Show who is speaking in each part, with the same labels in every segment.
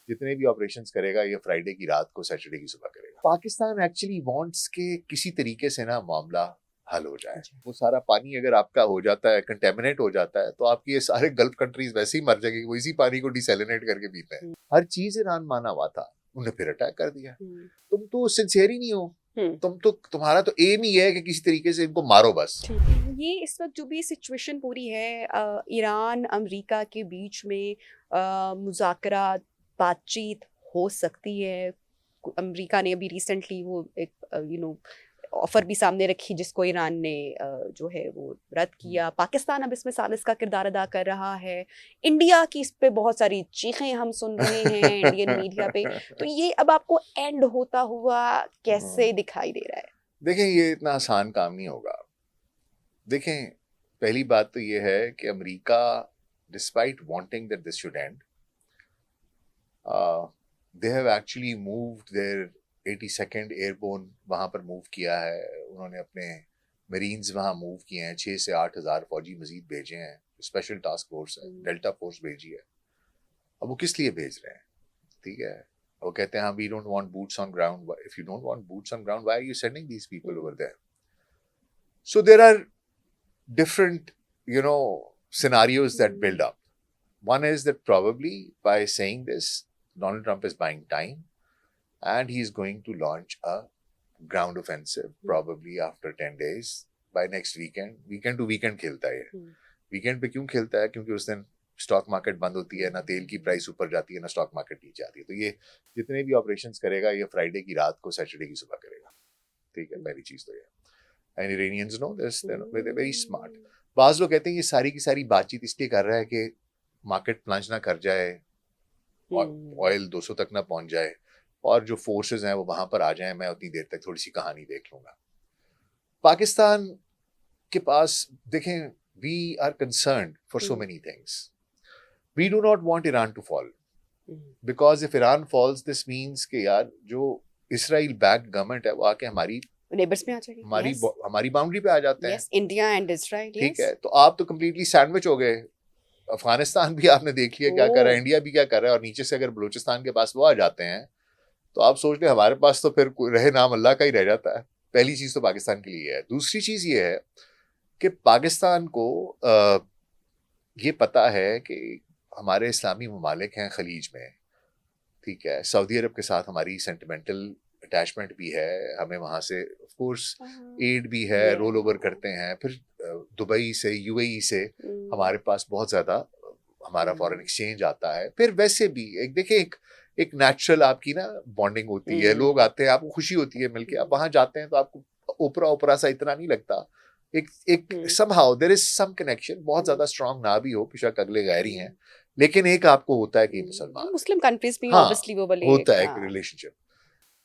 Speaker 1: जितने भी ऑपरेशंस करेगा ये फ्राइडे की रात को सैटरडे की सुबह करेगा। पाकिस्तान एक्चुअली वांट्स के किसी तरीके से ना मामला हल हो जाए। वो सारा पानी अगर आपका हो जाता है, कंटेमिनेट हो जाता है, तो आपकी ये सारे गल्फ कंट्रीज वैसे ही मर जाएंगे। वो इसी पानी को डिसैलिनेट करके पीते हैं। हर चीज ईरान माना हुआ था, उन्हें फिर अटैक कर दिया। तुम तो सिंसियर ही नहीं हो। तुम्हारा तो एम ही है कि किसी तरीके से इनको मारो बस।
Speaker 2: ये इस वक्त जो भी सिचुएशन पूरी है ईरान अमेरिका के बीच में मुज़ाकरात बातचीत हो सकती है। अमेरिका ने अभी रिसेंटली वो एक ऑफर भी सामने रखी जिसको ईरान ने जो है वो रद्द किया। पाकिस्तान अब इसमें सालिस का किरदार अदा कर रहा है। इंडिया की इस पे बहुत सारी चीखें हम सुन रहे हैं इंडियन मीडिया पे। तो ये अब आपको एंड होता हुआ कैसे दिखाई दे रहा है?
Speaker 1: देखें, ये इतना आसान काम नहीं होगा। देखें, पहली बात तो ये है कि America despite wanting that this should end, they have actually moved there 82nd airborne वहाँ पर मूव किया है। उन्होंने अपने मरीन्स वहाँ मूव किए हैं। 6 से 8 हज़ार फौजी मजीद भेजे हैं। स्पेशल टास्क फोर्स है, डेल्टा फोर्स भेजी है। अब वो किस लिए भेज रहे हैं? ठीक है, वो कहते हैं हाँ, we don't want boots on ground. If you don't want boots on ground, why are you sending these people over there? So there are different scenarios that build up. One is that probably by saying this, Donald Trump is buying time and he's going to launch a ground offensive probably after 10 days by next weekend to weekend खेलता है ये। weekend पे क्यों खेलता है? क्योंकि उस दिन स्टॉक मार्केट बंद होती है, ना तेल की प्राइस ऊपर जाती है, ना स्टॉक मार्केट नीचे आती है। तो ये जितने भी ऑपरेशंस करेगा ये फ्राइडे की रात को सैटरडे की सुबह करेगा। ठीक है, पहली चीज तो ये। And Iranians know this, they're very smart. बाज लोग कहते हैं ये सारी की सारी बातचीत इसलिए कर रहा है कि मार्केट प्लंज ना कर जाए, ऑयल 200 तक ना पहुंच जाए और जो फोर्सेस हैं वो वहां पर आ जाएं। मैं उतनी देर तक थोड़ी सी कहानी देख लूंगा। पाकिस्तान के पास देखें, we are concerned for so many things. We do not want Iran to fall, because if Iran falls this means कि यार जो इसराइल बैक्ड गवर्नमेंट है वो आके हमारी
Speaker 2: नेबर्स में आ जाएगी,
Speaker 1: हमारी बाउंड्री पे आ जाते हैं।
Speaker 2: India and Israel.
Speaker 1: ठीक है, तो आप तो कंप्लीटली सैंडविच हो गए। अफगानिस्तान भी आपने देख लिया क्या कर रहा है, इंडिया भी क्या कर रहा है, और नीचे से अगर बलूचिस्तान के पास वो आ जाते हैं तो आप सोच ले हमारे पास तो फिर रहे नाम अल्लाह का ही रह जाता है। पहली चीज तो पाकिस्तान के लिए है। दूसरी चीज ये है कि पाकिस्तान को ये पता है कि हमारे इस्लामी ममालिक हैं खलीज में। ठीक है, सऊदी अरब के साथ हमारी सेंटिमेंटल अटैचमेंट भी है, हमें वहां से ऑफ कोर्स एड भी है, रोल ओवर करते हैं। फिर दुबई से, यूएई से हमारे पास बहुत ज्यादा हमारा फॉरेन एक्सचेंज आता है। फिर वैसे भी एक देखिए एक नेचुरल आपकी ना बॉन्डिंग होती है। लोग आते हैं, आपको खुशी होती है मिलके। आप वहां जाते हैं तो आपको ओपरा सा इतना नहीं लगता। एक somehow there is some connection, बहुत ज्यादा स्ट्रांग ना भी हो, बेशक अगले गैर ही हैं, लेकिन एक आपको होता है कि मुसलमान
Speaker 2: मुस्लिम कंट्रीज में ऑब्वियसली वो वाले
Speaker 1: होता है एक रिलेशनशिप।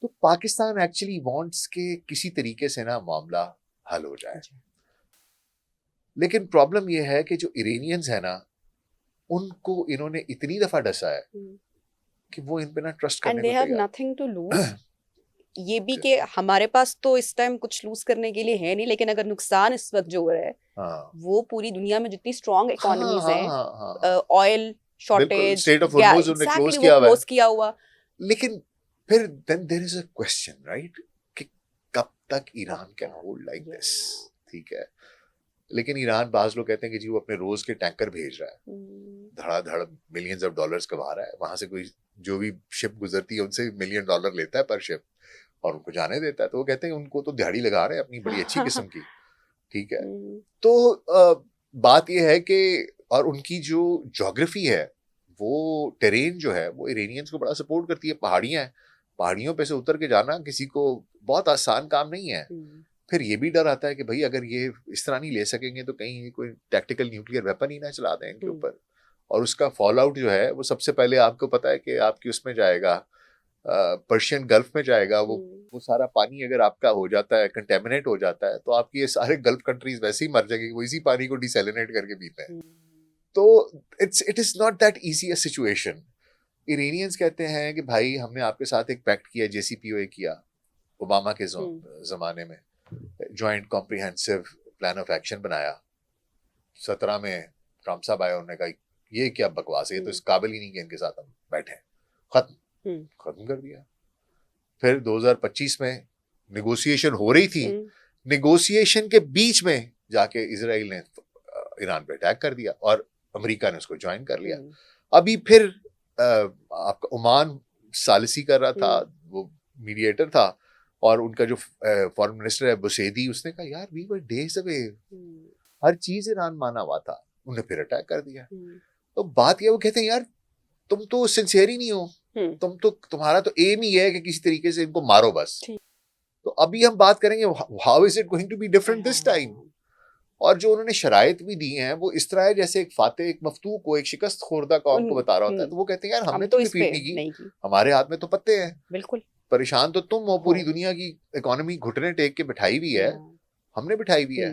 Speaker 1: तो पाकिस्तान एक्चुअली वांट्स के किसी तरीके से ना मामला हल हो जाए। लेकिन प्रॉब्लम ये है कि जो इरानियंस है ना, उनको इन्होंने इतनी दफा डसा है कि वो इन पे ना ट्रस्ट करने को तैयार।
Speaker 2: And they have nothing to lose. ये भी कि हमारे पास तो इस टाइम कुछ लूज करने के लिए है नहीं, लेकिन अगर नुकसान इस वक्त जो हो रहा है वो पूरी दुनिया में जितनी स्ट्रॉन्ग इकोनॉमीज हैं, oil shortage,
Speaker 1: state of Hormuz उन्होंने क्लोज किया
Speaker 2: हुआ।
Speaker 1: लेकिन फिर then there is a question, right, कि कब तक Iran can hold like this. ठीक है, लेकिन ईरान, बाज लोग कहते हैं कि जी वो अपने रोज के टैंकर भेज रहा है, धड़ाधड़ मिलियंस ऑफ डॉलर्स कमा रहा है। वहां से कोई जो भी शिप गुजरती है उनसे $1 मिलियन लेता है पर शिप और उनको जाने देता है। तो वो कहते हैं उनको तो दिहाड़ी लगा रहे हैं अपनी बड़ी अच्छी किस्म की। ठीक है, तो बात ये है कि और उनकी जो ज्योग्राफी है, वो टेरेन जो है वो इरानियंस को बड़ा सपोर्ट करती है। पहाड़ियां हैं, पहाड़ियों पे से उतर के जाना किसी को बहुत आसान काम नहीं है। फिर ये भी डर आता है कि भाई अगर ये इस तरह नहीं ले सकेंगे तो कहीं कोई टैक्टिकल न्यूक्लियर वेपन ही ना चला दें इनके ऊपर, और उसका फॉल आउट जो है वो सबसे पहले आपको पता है कि आपकी उसमें जाएगा, पर्शियन गल्फ में जाएगा। वो सारा पानी अगर आपका हो जाता है, कंटेमिनेट हो जाता है, तो आपकी ये सारे गल्फ कंट्रीज वैसे ही मर जाएंगे। वो इसी पानी को डिसैलिनेट करके पीते हैं। तो it is not that easy a situation. Iranians कहते हैं कि भाई हमने आपके साथ एक पैक्ट किया, JCPOA किया ओबामा के जमाने में, joint comprehensive plan of action बनाया। 17 में ट्रम्प साहब आए, उन्होंने कहा ये क्या बकवास है, ये तो इस काबिल ही नहीं कि इनके साथ हम बैठे। खत्म खत्म कर दिया। फिर 2025 में नेगोशिएशन हो रही थी, नेगोशिएशन के बीच में जाके इजराइल ने ईरान पे अटैक कर दिया और अमेरिका ने उसको ज्वाइन कर लिया। अभी फिर आपका ओमान सालिसी कर रहा था, वो मीडिएटर था, और उनका जो फॉरेन मिनिस्टर है बुसेदी, उसने कहा यार वी वर डेज अवे, हर चीज ईरान माना हुआ था, उन्हें फिर अटैक कर दिया। तो बात ये, वो कहते हैं यार तुम तो सिंसियर ही नहीं हो, तुम्हारा तो एम ही है कि किसी तरीके से इनको मारो बस। तो अभी हम बात करेंगे how is it going to be different this time. और जो उन्होंने शराइत भी दी हैं वो इस तरह है जैसे एक फाते, एक मफ्तू को, एक शिकस्त खोरदा कौम को बता रहा होता है। तो वो कहते हैं यार हमने तो डिफीट नहीं की, हमारे हाथ में तो पत्ते हैं,
Speaker 2: बिल्कुल
Speaker 1: परेशान तो तुम हो, पूरी दुनिया की इकोनॉमी घुटने टेक के बिठाई हुई है, हमने बिठाई हुई है।